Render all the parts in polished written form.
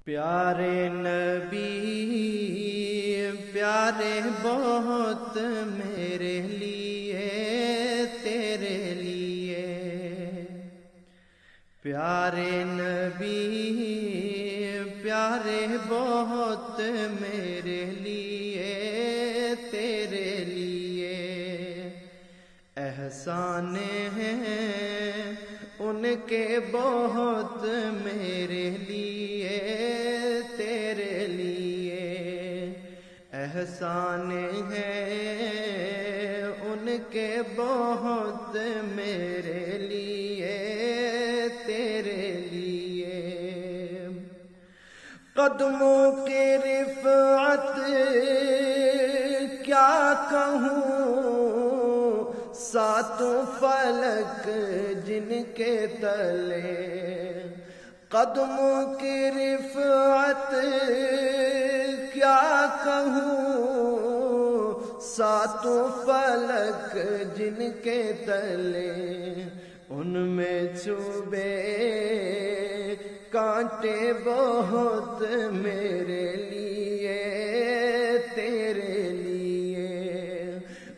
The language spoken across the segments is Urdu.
پیارے نبی پیارے بہت میرے لیے تیرے لیے، پیارے نبی پیارے بہت میرے لیے تیرے لیے، احسان ہیں ان کے بہت میرے لیے تیرے لیے، احسان ہیں ان کے بہت میرے لیے تیرے لیے، قدموں کی رفعت کیا کہوں، ساتوں فلک جن کے تلے، قدموں کی رفعت کیا کہوں، ساتوں فلک جن کے تلے، ان میں چوبے کانٹے بہت میرے لیے تیرے لیے،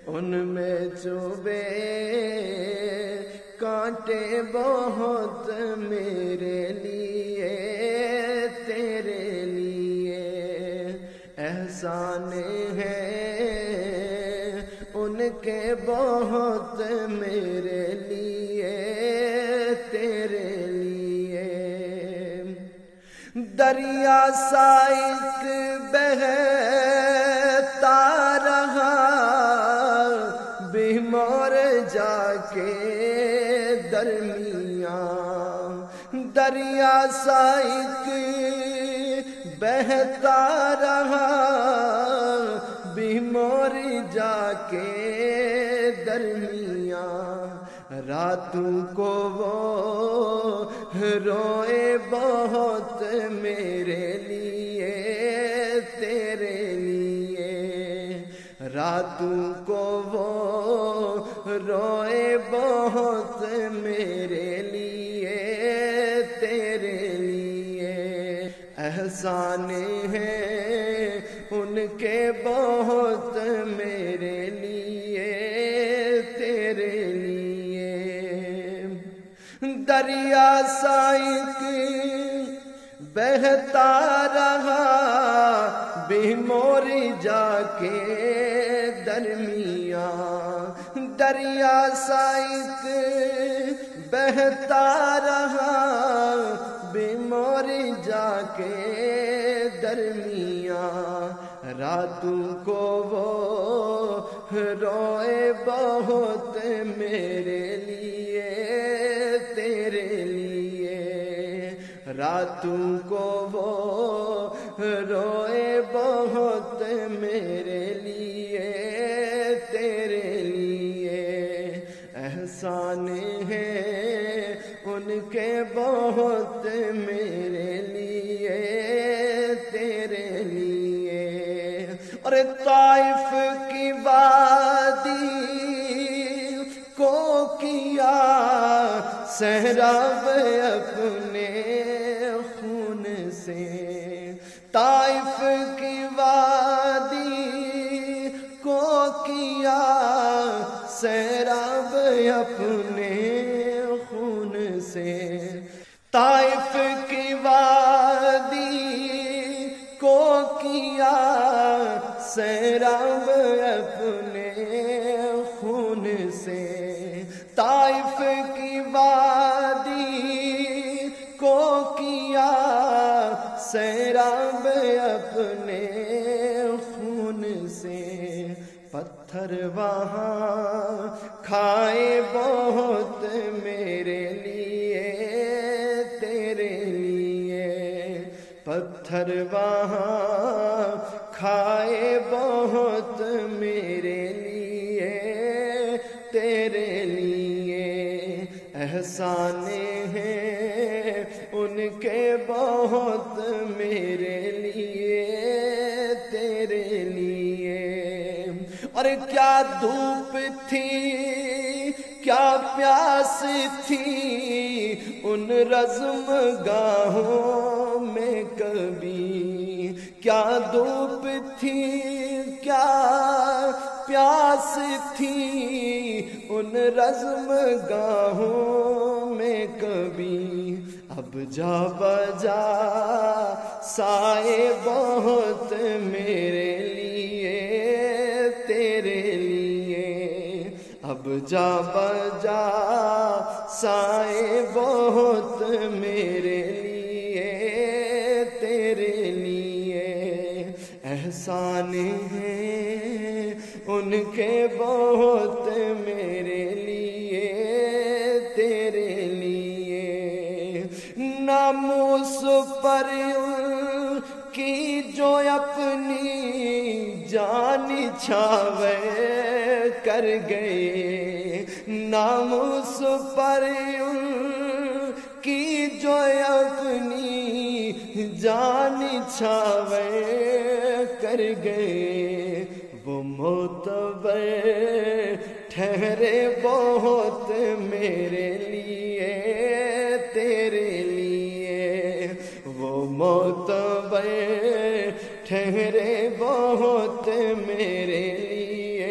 ان میں چوبے کانٹے بہت میرے لیے تیرے لیے، احسان ہیں ان کے بہت میرے لیے تیرے لیے، دریا سائق بہتا رہا بہمور جا کے درمیان، دریا سائق بہتا رہا بہمور جا کے درمیان، راتوں کو وہ روئے بہت میرے لیے تیرے لیے، راتوں کو وہ روئے بہت میرے لیے تیرے لیے، احسان ہیں ان کے بہت میرے لیے تیرے لیے، دریا سائق بہتا رہا بہمور جا کے درمیان، دریا سائق بہتا رہا بہمور جا کے درمیان، راتوں کو وہ روئے بہت میرے لیے تیرے لیے، راتوں کو وہ روئے بہت میرے لیے تیرے لیے، احسان ہیں ان کے بہت میرے لیے تیرے لیے، اور طائف کی وادی کو کیا سیراب اپنے خون سے، طائف کی وادی کو کیا سیراب اپنے خون سے، طائف کی وادی کو کیا سیراب اپنے خون سے، طائف کی وادی کو کیا سیراب اپنے خون سے، پتھر وہاں کھائے بہت میرے لیے تیرے لیے، پتھر وہاں کھائے بہت میرے لیے تیرے لیے، احسان ہیں ان کے بہت میرے لیے تیرے لیے، اور کیا دھوپ تھی کیا پیاس تھی ان رزم گاہوں میں کبھی، کیا دھوپ تھی کیا پیاس تھی ان رزم گاہوں میں کبھی، اب جا بجا سائے بہت میرے لیے تیرے لیے، اب جا بجا سائے بہت میرے لیے تیرے لیے، احسان ہیں ان کے بہت میرے لیے تیرے لیے، ناموس پر ان کی جو اپنی جان چھاوے کر گئے، ناموس پر ان کی جو اپنی جان چھاوے کر گئے، وہ معتبر ٹھہرے بہت میرے لیے تیرے لیے، وہ معتبر ٹھہرے بہت میرے لیے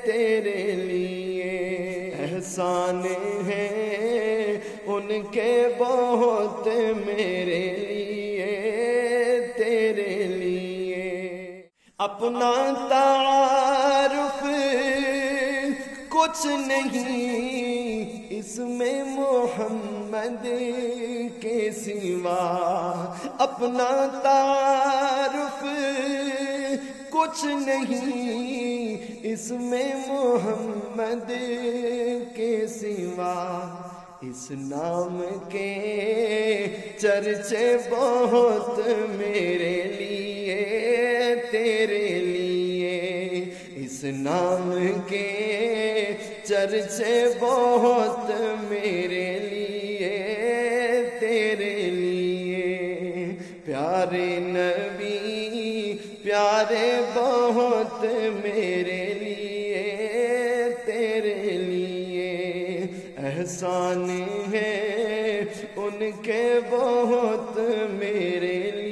تیرے لیے، احسان ہیں ان کے بہت میرے لیے تیرے لیے، اپنا تعارف کچھ نہیں اس میں محمد کے سوا، اپنا تعارف کچھ نہیں اس میں محمد کے سوا، اس نام کے چرچے بہت میرے لیے تیرے لیے، اس نام کے چرچے بہت میرے لیے تیرے لیے، پیارے نبی پیارے بہت میرے لیے تیرے لیے، احسان ہے ان کے بہت میرے لیے